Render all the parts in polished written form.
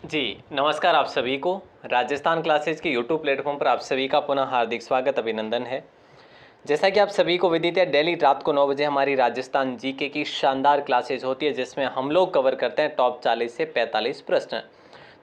जी, नमस्कार आप सभी को। राजस्थान क्लासेज के यूट्यूब प्लेटफॉर्म पर आप सभी का पुनः हार्दिक स्वागत अभिनंदन है। जैसा कि आप सभी को विदित है, डेली रात को 9 बजे हमारी राजस्थान जीके की शानदार क्लासेज होती है, जिसमें हम लोग कवर करते हैं टॉप 40 से 45 प्रश्न।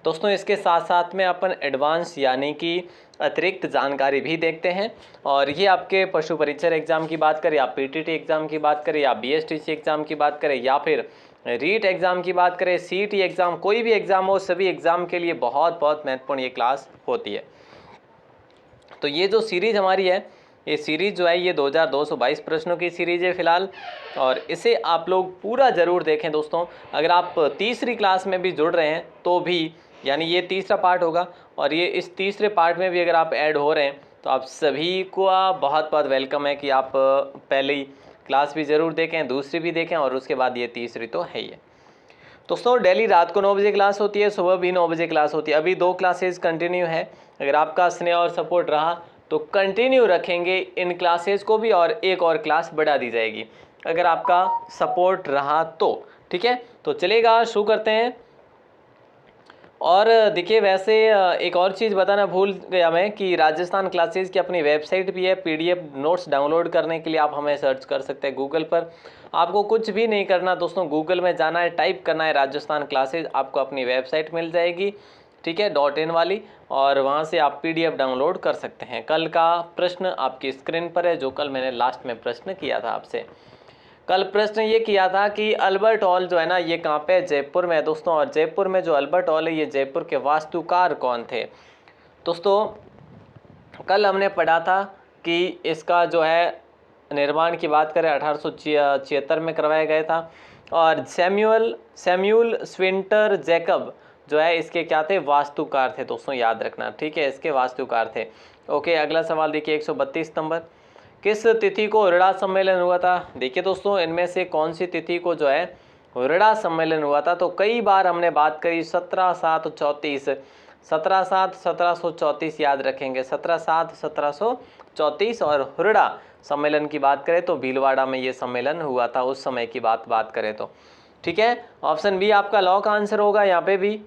दोस्तों, इसके साथ साथ में अपन एडवांस यानी कि अतिरिक्त जानकारी भी देखते हैं। और ये आपके पशु परीक्षर एग्जाम की बात करें या पीटीटी एग्जाम की बात करें या बीएसटीसी एग्जाम की बात करें या फिर रीट एग्जाम की बात करें, सीईटी एग्जाम, कोई भी एग्जाम हो, सभी एग्जाम के लिए बहुत बहुत महत्वपूर्ण ये क्लास होती है। तो ये जो सीरीज हमारी है, ये सीरीज जो है ये 2222 प्रश्नों की सीरीज है फिलहाल। और इसे आप लोग पूरा ज़रूर देखें दोस्तों। अगर आप तीसरी क्लास में भी जुड़ रहे हैं तो भी, यानी ये तीसरा पार्ट होगा और ये इस तीसरे पार्ट में भी अगर आप ऐड हो रहे हैं तो आप सभी को बहुत बहुत वेलकम है कि आप पहली क्लास भी ज़रूर देखें, दूसरी भी देखें और उसके बाद ये तीसरी तो है ही है। दोस्तों, डेली रात को 9 बजे क्लास होती है, सुबह भी 9 बजे क्लास होती है। अभी 2 क्लासेज कंटिन्यू है। अगर आपका स्नेह और सपोर्ट रहा तो कंटिन्यू रखेंगे इन क्लासेज को भी और एक और क्लास बढ़ा दी जाएगी, अगर आपका सपोर्ट रहा तो। ठीक है, तो चलेगा, शुरू करते हैं। और देखिए, वैसे एक और चीज़ बताना भूल गया मैं कि राजस्थान क्लासेस की अपनी वेबसाइट भी है। पीडीएफ नोट्स डाउनलोड करने के लिए आप हमें सर्च कर सकते हैं गूगल पर। आपको कुछ भी नहीं करना दोस्तों, गूगल में जाना है, टाइप करना है राजस्थान क्लासेस, आपको अपनी वेबसाइट मिल जाएगी, ठीक है, .in वाली, और वहाँ से आप पीडीएफ डाउनलोड कर सकते हैं। कल का प्रश्न आपकी स्क्रीन पर है, जो कल मैंने लास्ट में प्रश्न किया था आपसे। कल प्रश्न ये किया था कि अल्बर्ट हॉल जो है ना, ये कहाँ पे है? जयपुर में है दोस्तों। और जयपुर में जो अल्बर्ट हॉल है, ये जयपुर के वास्तुकार कौन थे दोस्तों? कल हमने पढ़ा था कि इसका जो है निर्माण की बात करें 1876 में करवाया गया था। और सैम्यूल स्विंटर जैकब जो है इसके क्या थे? वास्तुकार थे दोस्तों, याद रखना, ठीक है, इसके वास्तुकार थे। ओके, अगला सवाल देखिए 132 नंबर। किस तिथि को हुरड़ा सम्मेलन हुआ था? देखिए दोस्तों, इनमें से कौन सी तिथि को जो है हुरड़ा सम्मेलन हुआ था? तो कई बार हमने बात करी 17/7/34, 17/7/1734 याद रखेंगे, 17/7/1734। और हुरड़ा सम्मेलन की बात करें तो भीलवाड़ा में ये सम्मेलन हुआ था, उस समय की बात करें तो। ठीक है, ऑप्शन बी आपका लॉक आंसर होगा यहाँ पे भी।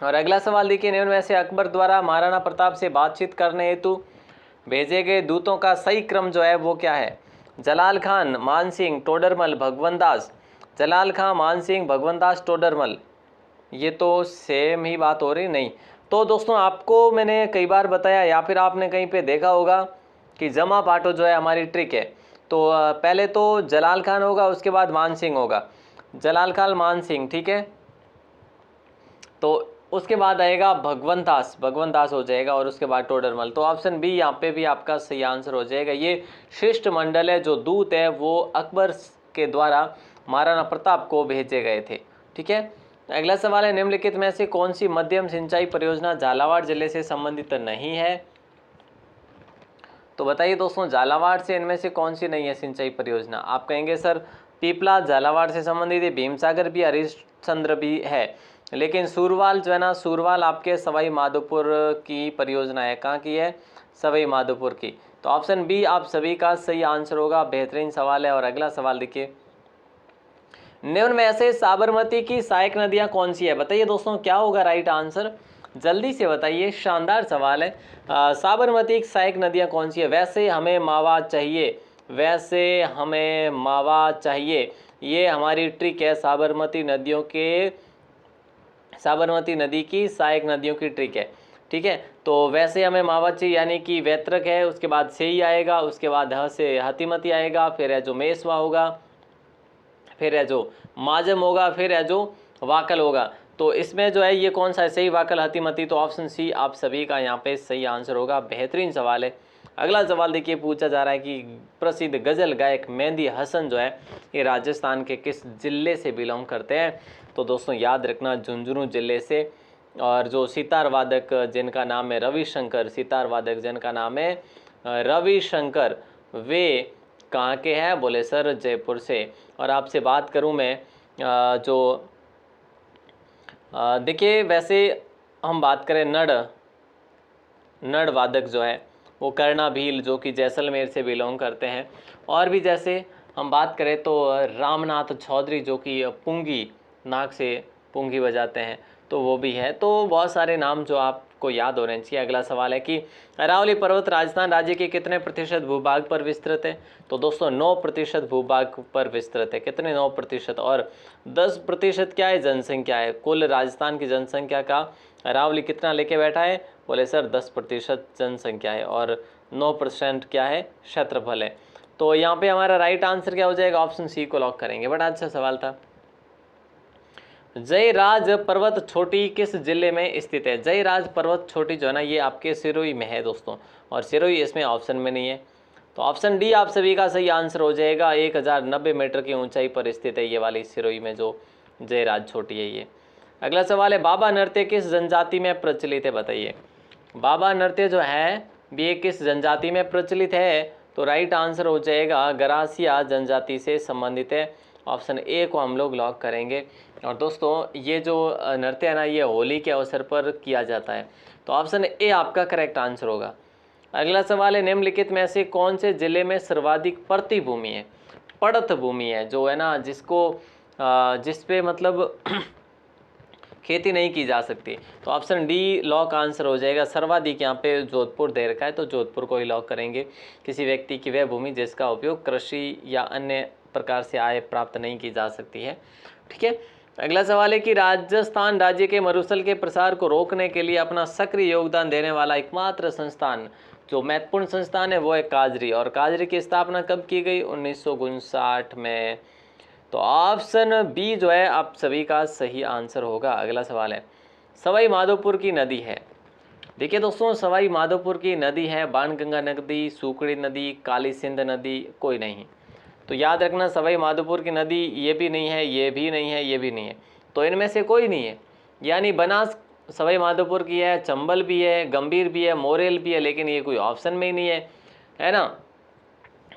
और अगला सवाल देखिए, निम्न में से अकबर द्वारा महाराणा प्रताप से बातचीत करने हेतु भेजे गए दूतों का सही क्रम जो है वो क्या है? जलाल खान, मान सिंह, टोडरमल, भगवंत दास। जलाल खान, मान सिंह, भगवंत दास, टोडरमल, ये तो सेम ही बात हो रही नहीं? तो दोस्तों, आपको मैंने कई बार बताया या फिर आपने कहीं पे देखा होगा कि जमा पाटो जो है हमारी ट्रिक है। तो पहले तो जलाल खान होगा, उसके बाद मान सिंह होगा, जलाल खान, मान सिंह, ठीक है, तो उसके बाद आएगा भगवंत दास हो जाएगा, और उसके बाद टोडरमल। तो ऑप्शन बी यहाँ पे भी आपका सही आंसर हो जाएगा। ये शिष्टमंडल है, जो दूत है वो अकबर के द्वारा महाराणा प्रताप को भेजे गए थे। ठीक है, अगला सवाल है, निम्नलिखित में से कौन सी मध्यम सिंचाई परियोजना झालावाड़ जिले से संबंधित नहीं है? तो बताइए दोस्तों, झालावाड़ से इनमें से कौन सी नहीं है सिंचाई परियोजना? आप कहेंगे सर पीपला झालावाड़ से संबंधित है, भीमसागर भी, हरिश्चंद्र भी है, लेकिन सूरवाल जो है ना, सूरवाल आपके सवाई माधोपुर की परियोजना है। कहाँ की है? सवाई माधोपुर की। तो ऑप्शन बी आप सभी का सही आंसर होगा, बेहतरीन सवाल है। और अगला सवाल देखिए, निम्न में से साबरमती की सहायक नदियां कौन सी है? बताइए दोस्तों, क्या होगा राइट आंसर? जल्दी से बताइए, शानदार सवाल है। साबरमती की सहायक नदियां कौन सी है? वैसे हमें मावा चाहिए, वैसे हमें मावा चाहिए, ये हमारी ट्रिक है। साबरमती नदी की सहायक नदियों की ट्रिक है, ठीक है। तो वैसे हमें मावा चाहिए, यानी कि वैतरक है, उसके बाद सेई आएगा, उसके बाद ह से हतिमती आएगा, फिर है जो मेसवा होगा, फिर है जो माजम होगा, फिर है जो वाकल होगा। तो इसमें जो है ये कौन सा है सही? वाकल, हतिमती। तो ऑप्शन सी आप सभी का यहाँ पे सही आंसर होगा, बेहतरीन सवाल है। अगला सवाल देखिए, पूछा जा रहा है कि प्रसिद्ध गज़ल गायक मेहंदी हसन जो है ये राजस्थान के किस जिले से बिलोंग करते हैं? तो दोस्तों याद रखना, झुंझुनू जिले से। और जो सितार वादक जिनका नाम है रविशंकर, सितार वादक जिनका नाम है रविशंकर, वे कहाँ के हैं? बोले सर जयपुर से। और आपसे बात करूं मैं जो देखिए, वैसे हम बात करें नड़ वादक जो है वो कर्णा भील, जो कि जैसलमेर से बिलोंग करते हैं। और भी जैसे हम बात करें तो रामनाथ चौधरी, जो कि पुंगी नाग से पुंगी बजाते हैं, तो वो भी है। तो बहुत सारे नाम जो आपको याद होने चाहिए। अगला सवाल है कि अरावली पर्वत राजस्थान राज्य के कितने प्रतिशत भूभाग पर विस्तृत है? तो दोस्तों 9% भूभाग पर विस्तृत है। कितने? 9%। और 10% क्या है? जनसंख्या है। कुल राजस्थान की जनसंख्या का अरावली कितना लेके बैठा है? बोले सर 10% जनसंख्या है और 9% क्या है? क्षेत्रफल है। तो यहाँ पे हमारा राइट आंसर क्या हो जाएगा? ऑप्शन सी को लॉक करेंगे। बड़ा अच्छा सवाल था। जयराज पर्वत छोटी किस जिले में स्थित है? जयराज पर्वत छोटी जो है ना, ये आपके सिरोही में है दोस्तों, और सिरोही इसमें ऑप्शन में नहीं है। तो ऑप्शन डी आप सभी का सही आंसर हो जाएगा। 1090 मीटर की ऊंचाई पर स्थित है ये वाली सिरोही में जो जयराज छोटी है ये। अगला सवाल है बाबा नृत्य किस जनजाति में प्रचलित है? बताइए। बाबा नृत्य जो है ये किस जनजाति में प्रचलित है? तो राइट आंसर हो जाएगा गरासिया जनजाति से संबंधित है। ऑप्शन ए को हम लोग लॉक करेंगे। और दोस्तों ये जो नृत्य है ना, ये होली के अवसर पर किया जाता है। तो ऑप्शन ए आपका करेक्ट आंसर होगा। अगला सवाल है निम्नलिखित में से कौन से जिले में सर्वाधिक परती भूमि है? पड़त भूमि है जो है ना, जिस पे मतलब खेती नहीं की जा सकती। तो ऑप्शन डी लॉक आंसर हो जाएगा। सर्वाधिक यहाँ पे जोधपुर दे रखा है, तो जोधपुर को ही लॉक करेंगे। किसी व्यक्ति की वह भूमि जिसका उपयोग कृषि या अन्य प्रकार से आय प्राप्त नहीं की जा सकती है। ठीक है। अगला सवाल है कि राजस्थान राज्य के मरुस्थल के प्रसार को रोकने के लिए अपना सक्रिय योगदान देने वाला एकमात्र संस्थान, जो महत्वपूर्ण संस्थान है, वो है काजरी। और काजरी की स्थापना कब की गई? 1959 में। तो ऑप्शन बी जो है आप सभी का सही आंसर होगा। अगला सवाल है सवाई माधोपुर की नदी है। देखिए दोस्तों, सवाई माधोपुर की नदी है बाणगंगा नदी, सूकड़ी नदी, काली सिंध नदी, कोई नहीं। तो याद रखना सवाई माधोपुर की नदी ये भी नहीं है, ये भी नहीं है, ये भी नहीं है, तो इनमें से कोई नहीं है। यानी बनास सवाई माधोपुर की है, चंबल भी है, गंभीर भी है, मोरेल भी है, लेकिन ये कोई ऑप्शन में ही नहीं है ना।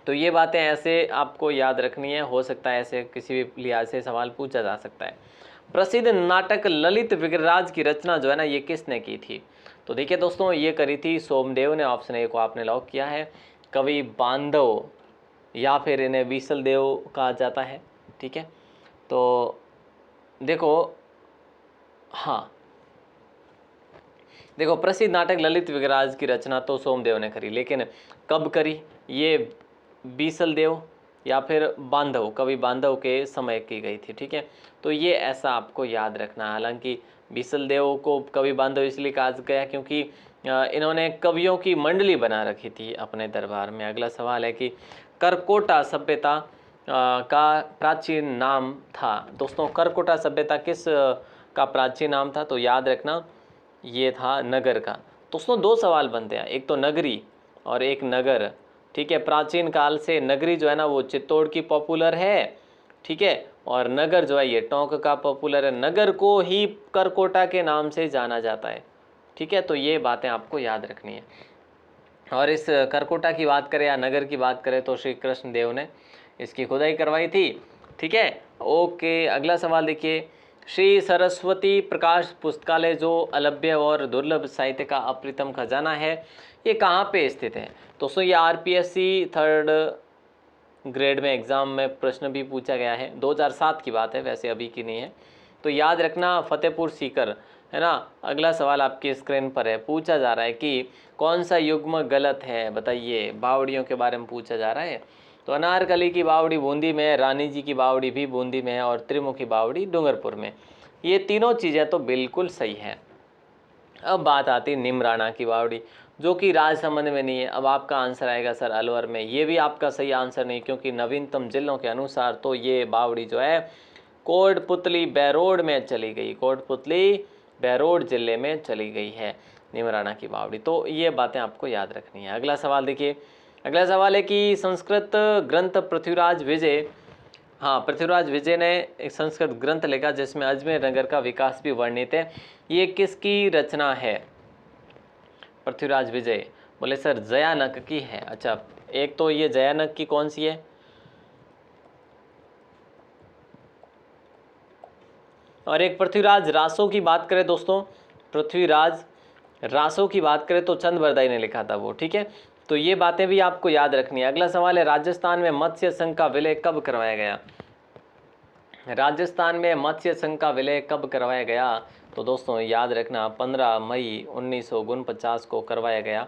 तो ये बातें ऐसे आपको याद रखनी है। हो सकता है ऐसे किसी भी लिहाज से सवाल पूछा जा सकता है। प्रसिद्ध नाटक ललित विग्रहराज की रचना जो है ना, ये किसने की थी? तो देखिए दोस्तों, ये करी थी सोमदेव ने। ऑप्शन ए को आपने लॉक किया है। कवि बांधव या फिर इन्हें बीसल देव कहा जाता है। ठीक है। तो देखो, हाँ देखो, प्रसिद्ध नाटक ललित विग्रहराज की रचना तो सोमदेव ने करी, लेकिन कब करी? ये बीसल देव या फिर बांधव, कवि बांधव के समय की गई थी। ठीक है। तो ये ऐसा आपको याद रखना। हालांकि बीसल देव को कवि बांधव इसलिए कहा गया क्योंकि इन्होंने कवियों की मंडली बना रखी थी अपने दरबार में। अगला सवाल है कि करकोटा सभ्यता का प्राचीन नाम था। दोस्तों करकोटा सभ्यता किस का प्राचीन नाम था? तो याद रखना ये था नगर का। दोस्तों दो सवाल बनते हैं, एक तो नगरी और एक नगर। ठीक है। प्राचीन काल से नगरी जो है ना वो चित्तौड़ की पॉपुलर है। ठीक है। और नगर जो है ये टोंक का पॉपुलर है। नगर को ही करकोटा के नाम से जाना जाता है। ठीक है। तो ये बातें आपको याद रखनी है। और इस करकोटा की बात करें या नगर की बात करें तो श्री कृष्ण देव ने इसकी खुदाई करवाई थी। ठीक है। ओके। अगला सवाल देखिए, श्री सरस्वती प्रकाश पुस्तकालय जो अलभ्य और दुर्लभ साहित्य का अप्रितम खजाना है, ये कहाँ पे स्थित है? दोस्तों ये आरपीएससी 3rd ग्रेड में एग्ज़ाम में प्रश्न भी पूछा गया है। 2007 की बात है, वैसे अभी की नहीं है। तो याद रखना फतेहपुर सीकर है ना। अगला सवाल आपकी स्क्रीन पर है। पूछा जा रहा है कि कौन सा युग्म गलत है? बताइए। बावड़ियों के बारे में पूछा जा रहा है। तो अनारकली की बावड़ी बूंदी में है, रानी जी की बावड़ी भी बूंदी में है, और त्रिमुखी बावड़ी डूंगरपुर में। ये तीनों चीज़ें तो बिल्कुल सही है। अब बात आती है निमराना की बावड़ी, जो कि राजसमंद में नहीं है। अब आपका आंसर आएगा सर अलवर में। ये भी आपका सही आंसर नहीं, क्योंकि नवीनतम जिलों के अनुसार तो ये बावड़ी जो है कोटपुतली बैरोड में चली गई। कोटपुतली बैरोड जिले में चली गई है निमराना की बावड़ी। तो ये बातें आपको याद रखनी है। अगला सवाल देखिए। अगला सवाल है कि संस्कृत ग्रंथ पृथ्वीराज विजय, हाँ पृथ्वीराज विजय ने एक संस्कृत ग्रंथ लिखा जिसमें अजमेर नगर का विकास भी वर्णित है। ये किसकी रचना है? पृथ्वीराज विजय। बोले सर जयानक की है। अच्छा, एक तो ये जयानक की कौन सी है? और एक पृथ्वीराज रासो की बात करें दोस्तों, पृथ्वीराज रासो की बात करें तो चंद बरदाई ने लिखा था वो। ठीक है। तो ये बातें भी आपको याद रखनी है। अगला सवाल है राजस्थान में मत्स्य संघ का विलय कब करवाया गया? राजस्थान में मत्स्य संघ का विलय कब करवाया गया? तो दोस्तों याद रखना 15 मई 1949 को करवाया गया।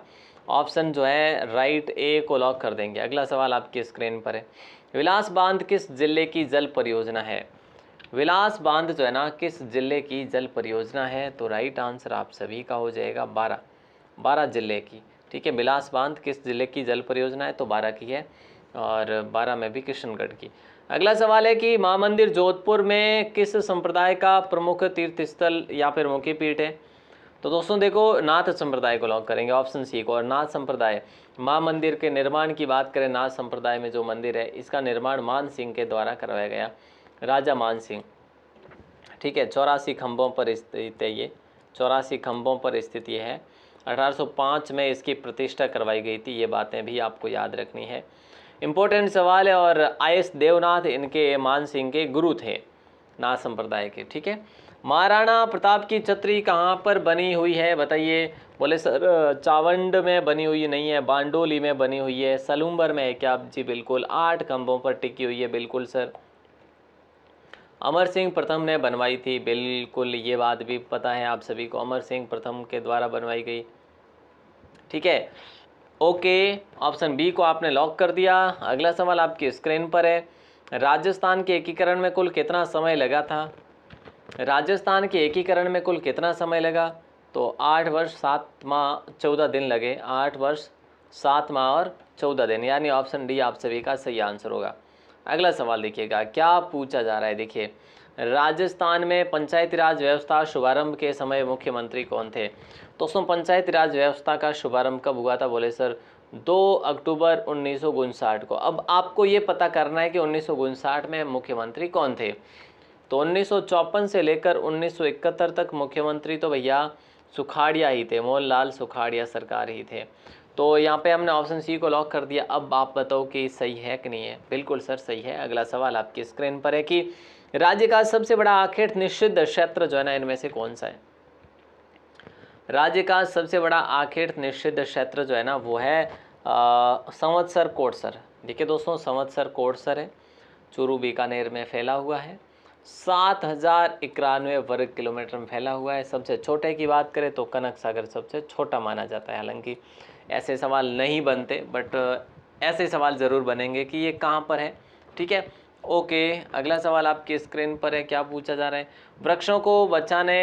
ऑप्शन जो है राइट ए को लॉक कर देंगे। अगला सवाल आपकी स्क्रीन पर है, विलास बांध किस जिले की जल परियोजना है? विलास बांध जो है ना किस जिले की जल परियोजना है? तो राइट आंसर आप सभी का हो जाएगा 12 जिले की। ठीक है, विलास बांध किस जिले की जल परियोजना है? तो 12 की है, और 12 में भी किशनगढ़ की। अगला सवाल है कि मां मंदिर जोधपुर में किस संप्रदाय का प्रमुख तीर्थ स्थल या फिर मुख्य पीठ है? तो दोस्तों देखो, नाथ संप्रदाय को लॉक करेंगे, ऑप्शन सी को। और नाथ संप्रदाय, मां मंदिर के निर्माण की बात करें, नाथ संप्रदाय में जो मंदिर है इसका निर्माण मान सिंह के द्वारा करवाया गया, राजा मान सिंह। ठीक है, 84 खंभों पर स्थित है ये, 84 खंभों पर स्थित ये है। 1805 में इसकी प्रतिष्ठा करवाई गई थी, ये बातें भी आपको याद रखनी है। इम्पोर्टेंट सवाल है। और आईएस देवनाथ इनके मान सिंह के गुरु थे, नाथ संप्रदाय के। ठीक है, महाराणा प्रताप की छतरी कहाँ पर बनी हुई है? बताइए। बोले सर चावंड में बनी हुई नहीं है, बांडोली में बनी हुई है, सलूम्बर में है क्या? जी बिल्कुल, 8 खंभों पर टिकी हुई है, बिल्कुल सर। अमर सिंह प्रथम ने बनवाई थी, बिल्कुल ये बात भी पता है आप सभी को, अमर सिंह प्रथम के द्वारा बनवाई गई। ठीक है, ओके, ऑप्शन बी को आपने लॉक कर दिया। अगला सवाल आपकी स्क्रीन पर है, राजस्थान के एकीकरण में कुल कितना समय लगा था? राजस्थान के एकीकरण में कुल कितना समय लगा? तो 8 वर्ष 7 माह 14 दिन लगे, 8 वर्ष 7 माह और 14 दिन, यानी ऑप्शन डी आप सभी का सही आंसर होगा। अगला सवाल देखिएगा क्या पूछा जा रहा है। देखिए, राजस्थान में पंचायती राज व्यवस्था शुभारंभ के समय मुख्यमंत्री कौन थे? दोस्तों पंचायती राज व्यवस्था का शुभारंभ कब हुआ था? बोले सर 2 अक्टूबर 1959 को। अब आपको ये पता करना है कि 1959 में मुख्यमंत्री कौन थे। तो 1954 से लेकर 1971 तक मुख्यमंत्री तो भैया सुखाड़िया ही थे, मोहनलाल सुखाड़िया सरकार ही थे। तो यहाँ पे हमने ऑप्शन सी को लॉक कर दिया। अब आप बताओ कि सही है कि नहीं है? बिल्कुल सर सही है। अगला सवाल आपकी स्क्रीन पर है कि राज्य का सबसे बड़ा आखेट निषिद्ध क्षेत्र जो है ना इनमें से कौन सा है? राज्य का सबसे बड़ा आखेट निषिद्ध क्षेत्र जो है ना वो है संवत्सर कोटसर। देखिए दोस्तों, संवत्सर कोटसर है, चूरू बीकानेर में फैला हुआ है, 7091 वर्ग किलोमीटर में फैला हुआ है। सबसे छोटे की बात करें तो कनक सागर सबसे छोटा माना जाता है। हालांकि ऐसे सवाल नहीं बनते, बट ऐसे सवाल ज़रूर बनेंगे कि ये कहाँ पर है। ठीक है, ओके। अगला सवाल आपकी स्क्रीन पर है, क्या पूछा जा रहा है? वृक्षों को बचाने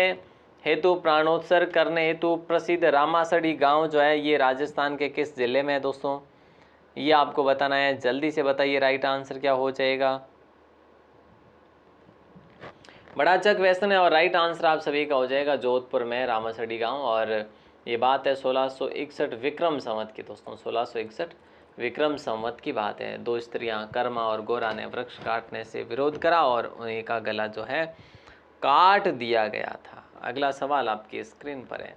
हेतु प्राणोत्सर्ग करने हेतु प्रसिद्ध रामासड़ी गांव जो है ये राजस्थान के किस जिले में है? दोस्तों ये आपको बताना है, जल्दी से बताइए राइट आंसर क्या हो जाएगा। बड़ा चक व्यसन है, और राइट आंसर आप सभी का हो जाएगा जोधपुर में रामासड़ी गांव। और ये बात है 1661 विक्रम संवत की। दोस्तों 1661 विक्रम संवत की बात है। 2 स्त्रियां कर्मा और गोरा ने वृक्ष काटने से विरोध करा और उन्हीं का गला जो है काट दिया गया था। अगला सवाल आपकी स्क्रीन पर है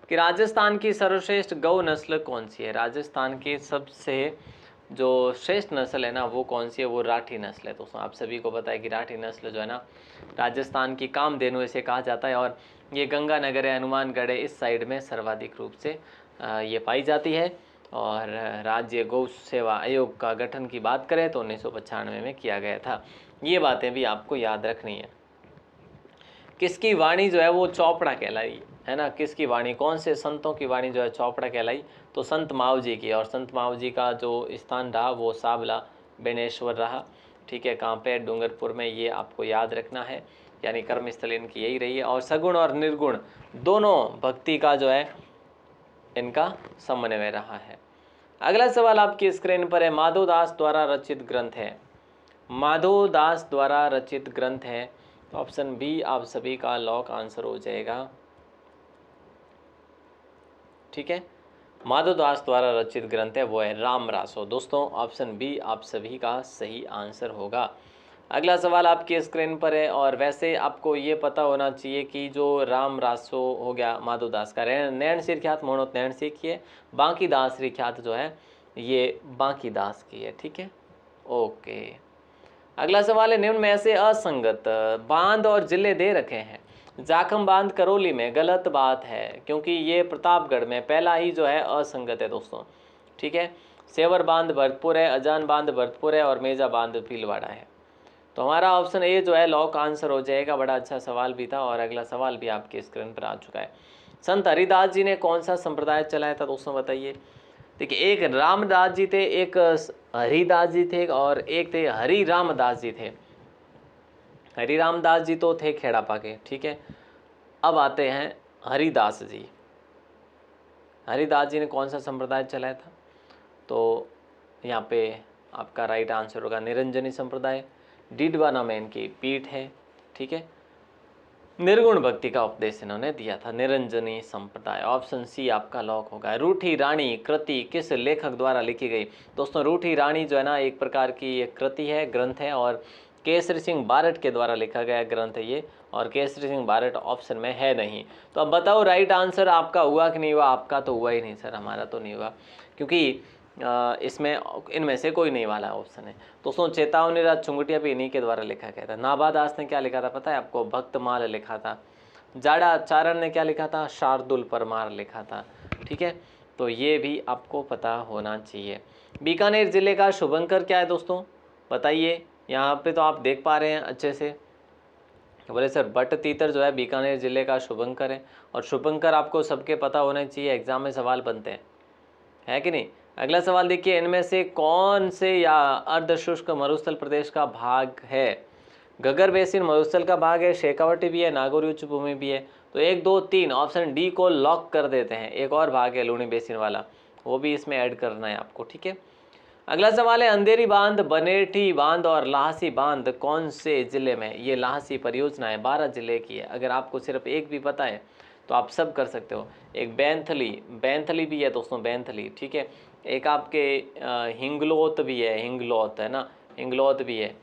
कि राजस्थान की सर्वश्रेष्ठ गौ नस्ल कौन सी है? राजस्थान की सबसे जो श्रेष्ठ नस्ल है ना वो कौन सी है? वो राठी नस्ल है। दोस्तों आप सभी को पता है कि राठी नस्ल जो है ना राजस्थान की कामधेनु इसे कहा जाता है, और ये गंगानगर है, हनुमानगढ़ है, इस साइड में सर्वाधिक रूप से ये पाई जाती है। और राज्य गौ सेवा आयोग का गठन की बात करें तो 1995 में किया गया था। ये बातें भी आपको याद रखनी है। किसकी वाणी जो है वो चौपड़ा कहलाई है ना? किसकी वाणी, कौन से संतों की वाणी जो है चौपड़ा कहलाई? तो संत माव जी की। और संत माव जी का जो स्थान रहा वो साबला बेनेश्वर रहा। ठीक है, कहाँ पे? डूंगरपुर में। ये आपको याद रखना है, यानी कर्मस्थल इनकी यही रही है। और सगुण और निर्गुण दोनों भक्ति का जो है इनका समन्वय रहा है। अगला सवाल आपकी स्क्रीन पर है, माधोदास द्वारा रचित ग्रंथ है। माधोदास द्वारा रचित ग्रंथ है, तो ऑप्शन बी आप सभी का लॉक आंसर हो जाएगा। ठीक है, माधवदास द्वारा रचित ग्रंथ है वो है रामरासो। दोस्तों ऑप्शन बी आप सभी का सही आंसर होगा। अगला सवाल आपकी स्क्रीन पर है, और वैसे आपको ये पता होना चाहिए कि जो रामरासो हो गया माधवदास का, नैन सिर ख्यात मोहनोत नैन सिर की है, बांकी दास री ख्यात जो है ये बांकी दास की है। ठीक है, ओके। अगला सवाल है, निम्न में से असंगत बांध और जिले दे रखे हैं। जाखम बांध करौली में, गलत बात है क्योंकि ये प्रतापगढ़ में पहला ही जो है असंगत है दोस्तों। ठीक है, सेवर बांध भरतपुर है, अजान बांध भरतपुर है, और मेजा बांध भीलवाड़ा है। तो तो हमारा ऑप्शन ए जो है लॉक आंसर हो जाएगा। बड़ा अच्छा सवाल भी था और अगला सवाल भी आपके स्क्रीन पर आ चुका है। संत हरिदास जी ने कौन सा संप्रदाय चलाया था दोस्तों, बताइए। देखिए, एक रामदास जी थे, एक हरिदास जी थे और एक थे हरि रामदास जी थे। हरि रामदास जी तो थे खेड़ापा के, ठीक है। अब आते हैं हरिदास जी। हरिदास जी ने कौन सा संप्रदाय चलाया था, तो यहाँ पे आपका राइट आंसर होगा निरंजनी संप्रदाय। डिडवाना में इनकी पीठ है, ठीक है। निर्गुण भक्ति का उपदेश इन्होंने दिया था, निरंजनी संप्रदाय। ऑप्शन सी आपका लॉक होगा। रूठी रानी कृति किस लेखक द्वारा लिखी गई। दोस्तों, रूठी रानी जो है ना एक प्रकार की एक कृति है, ग्रंथ है, और केसरी सिंह बारट के द्वारा लिखा गया ग्रंथ है ये, और केसरी सिंह बारट ऑप्शन में है नहीं। तो अब बताओ राइट आंसर आपका हुआ कि नहीं हुआ। आपका तो हुआ ही नहीं सर, हमारा तो नहीं हुआ, क्योंकि इसमें इनमें से कोई नहीं वाला ऑप्शन है। दोस्तों, चेतावनी राज चुंगटिया भी इन्हीं के द्वारा लिखा गया था। नाभा दास ने क्या लिखा था पता है आपको, भक्तमाल लिखा था। जाड़ा चारण ने क्या लिखा था, शार्दुल परमार लिखा था, ठीक है। तो ये भी आपको पता होना चाहिए। बीकानेर जिले का शुभंकर क्या है दोस्तों, बताइए। यहाँ पे तो आप देख पा रहे हैं अच्छे से। बोले सर बट तीतर जो है बीकानेर जिले का शुभंकर है, और शुभंकर आपको सबके पता होना चाहिए, एग्जाम में सवाल बनते हैं, है कि नहीं। अगला सवाल देखिए, इनमें से कौन से या अर्धशुष्क मरुस्थल प्रदेश का भाग है। घग्गर बेसिन मरुस्थल का भाग है, शेखावटी भी है, नागौरी उच्च भूमि भी है। तो 1 2 3 ऑप्शन डी को लॉक कर देते हैं। एक और भाग है लूणी बेसिन वाला, वो भी इसमें ऐड करना है आपको, ठीक है। अगला सवाल है, अंधेरी बांध, बनेठी बांध और लाहसी बांध कौन से जिले में। ये लाहसी परियोजना है, 12 जिले की है। अगर आपको सिर्फ एक भी पता है तो आप सब कर सकते हो। एक बैंथली भी है दोस्तों, बैंथली, ठीक है। एक आपके हिंगलोत भी है, हिंगलोत है ना, हिंगलोत भी है,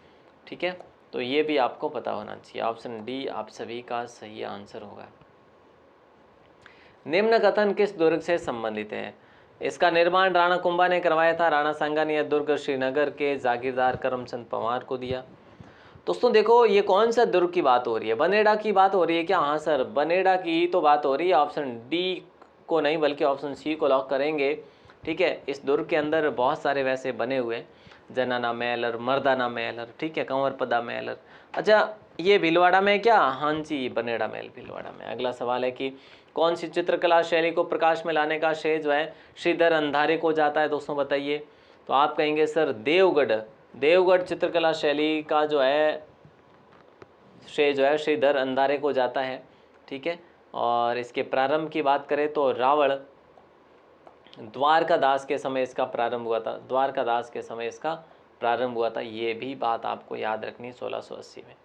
ठीक है। तो ये भी आपको पता होना चाहिए। ऑप्शन डी आप सभी का सही आंसर होगा। निम्न कथन किस दुर्ग से संबंधित है। इसका निर्माण राणा कुंभा ने करवाया था। राणा सांगा ने यह दुर्ग श्रीनगर के जागीरदार करमचंद पवार को दिया। दोस्तों देखो, ये कौन सा दुर्ग की बात हो रही है, बनेड़ा की बात हो रही है क्या। हाँ सर, बनेड़ा की तो बात हो रही है। ऑप्शन डी को नहीं बल्कि ऑप्शन सी को लॉक करेंगे, ठीक है। इस दुर्ग के अंदर बहुत सारे वैसे बने हुए हैं, जनाना महल और मर्दाना महल, ठीक है, कंवरपदा महल। अच्छा, ये भीलवाड़ा में क्या, हाँ जी, बनेड़ा महल भीलवाड़ा में। अगला सवाल है कि कौन सी चित्रकला शैली को प्रकाश में लाने का श्रेय जो है श्रीधर अंधारे को जाता है दोस्तों, बताइए। तो आप कहेंगे सर देवगढ़ चित्रकला शैली का जो है श्रेय जो है श्रीधर अंधारे को जाता है, ठीक है। और इसके प्रारंभ की बात करें तो रावण द्वारकादास के समय इसका प्रारंभ हुआ था, द्वारकादास के समय इसका प्रारंभ हुआ था। ये भी बात आपको याद रखनी 1680 में,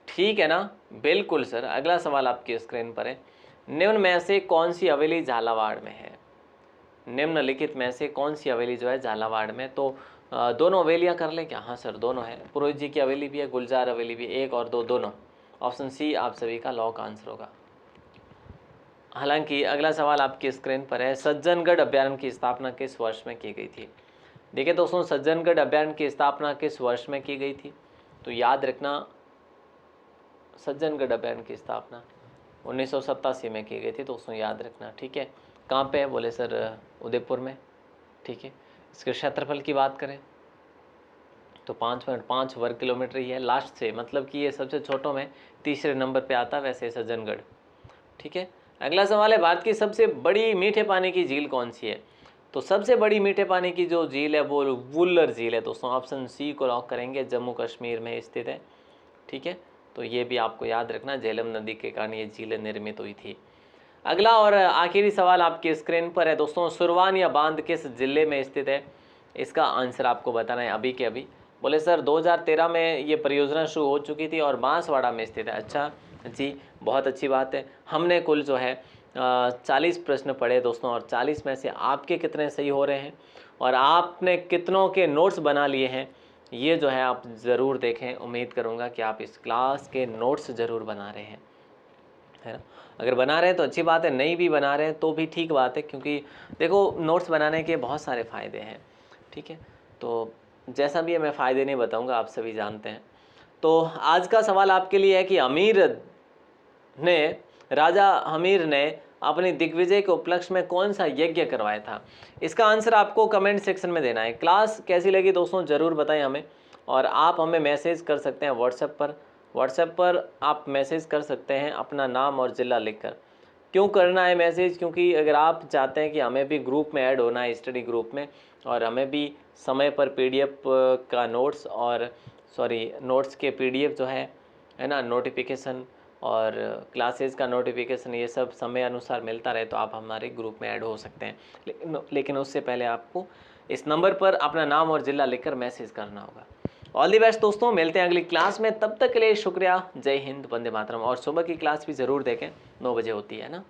ठीक है ना। बिल्कुल सर। अगला सवाल आपकी स्क्रीन पर है, निम्न में से कौन सी हवेली झालावाड़ में है। निम्नलिखित में से कौन सी हवेली जो है झालावाड़ में। तो दोनों हवेलियां कर ले क्या, हाँ सर दोनों है। पुरोहित जी की हवेली भी है, गुलजार हवेली भी, 1 और 2 दोनों। ऑप्शन सी आप सभी का लॉक आंसर होगा। हालांकि अगला सवाल आपकी स्क्रीन पर है, सज्जनगढ़ अभ्यारण्य की स्थापना किस वर्ष में की गई थी। देखिए दोस्तों, सज्जनगढ़ अभ्यारण्य की स्थापना किस वर्ष में की गई थी, तो याद रखना सज्जनगढ़ अभ्यारण्य की स्थापना 1987 में की गई थी दोस्तों, याद रखना, ठीक है। कहाँ पे है, बोले सर उदयपुर में, ठीक है। इसके क्षेत्रफल की बात करें तो 5 वर्ग किलोमीटर ही है लास्ट से, मतलब कि ये सबसे छोटों में तीसरे नंबर पे आता है वैसे सज्जनगढ़, ठीक है। अगला सवाल है, भारत की सबसे बड़ी मीठे पानी की झील कौन सी है। तो सबसे बड़ी मीठे पानी की जो झील है वो वुल्लर झील है दोस्तों। ऑप्शन सी को लॉक करेंगे, जम्मू कश्मीर में स्थित है, ठीक है। तो ये भी आपको याद रखना, झेलम नदी के कारण ये झील निर्मित हुई थी। अगला और आखिरी सवाल आपकी स्क्रीन पर है दोस्तों, सुरवान या बांध किस जिले में स्थित है। इसका आंसर आपको बताना है अभी के अभी। बोले सर 2013 में ये परियोजना शुरू हो चुकी थी और बांसवाड़ा में स्थित है। अच्छा जी, बहुत अच्छी बात है। हमने कुल जो है 40 प्रश्न पढ़े दोस्तों, और 40 में से आपके कितने सही हो रहे हैं और आपने कितनों के नोट्स बना लिए हैं, ये जो है आप ज़रूर देखें। उम्मीद करूँगा कि आप इस क्लास के नोट्स ज़रूर बना रहे हैं, है ना। अगर बना रहे हैं तो अच्छी बात है, नहीं भी बना रहे हैं तो भी ठीक बात है, क्योंकि देखो नोट्स बनाने के बहुत सारे फ़ायदे हैं, ठीक है। तो जैसा भी है मैं फ़ायदे नहीं बताऊंगा, आप सभी जानते हैं। तो आज का सवाल आपके लिए है कि राजा हमीर ने अपनी दिग्विजय के उपलक्ष्य में कौन सा यज्ञ करवाया था। इसका आंसर आपको कमेंट सेक्शन में देना है। क्लास कैसी लगी दोस्तों ज़रूर बताएं हमें, और आप हमें मैसेज कर सकते हैं व्हाट्सएप पर आप मैसेज कर सकते हैं अपना नाम और ज़िला लिखकर। क्यों करना है मैसेज? क्योंकि अगर आप चाहते हैं कि हमें भी ग्रुप में ऐड होना है, स्टडी ग्रुप में, और हमें भी समय पर पीडीएफ का नोट्स और नोट्स के पीडीएफ जो है ना, नोटिफिकेशन और क्लासेस का नोटिफिकेशन, ये सब समय अनुसार मिलता रहे, तो आप हमारे ग्रुप में ऐड हो सकते हैं। लेकिन उससे पहले आपको इस नंबर पर अपना नाम और ज़िला लिखकर मैसेज करना होगा। ऑल दी बेस्ट दोस्तों, मिलते हैं अगली क्लास में, तब तक के लिए शुक्रिया। जय हिंद, वंदे मातरम। और सुबह की क्लास भी ज़रूर देखें, 9 बजे होती है ना।